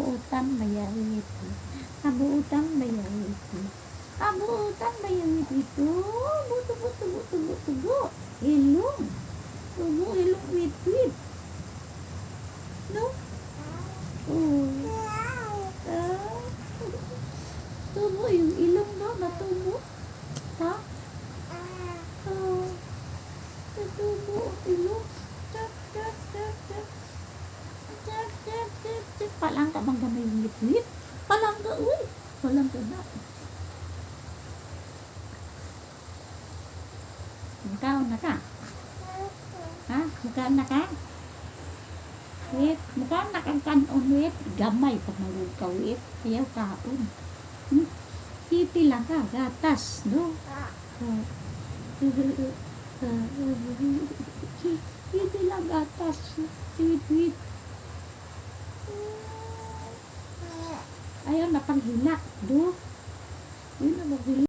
Kabuutan mayawit. Kabuutan mayawit. Kabuutan mayawit ito. Tubo. Ilong. Tubo, ilong, wit. No? Tubo, yung ilong no, natubo. Ha? Natubo, ilong. Tap. Palangka bang gamay yung wit. Palangka, uy. Palangka na. Mukhaon na ka? Ha? Mukhaon na ka? Wait, mukhaon na kang kanon, wait. Gamay pag malug ka, wait. Ayaw kaon. Titi lang ka, gatas, no? Titi lang gatas. Wait. Ayaw na panghila, do? Yun na maghila.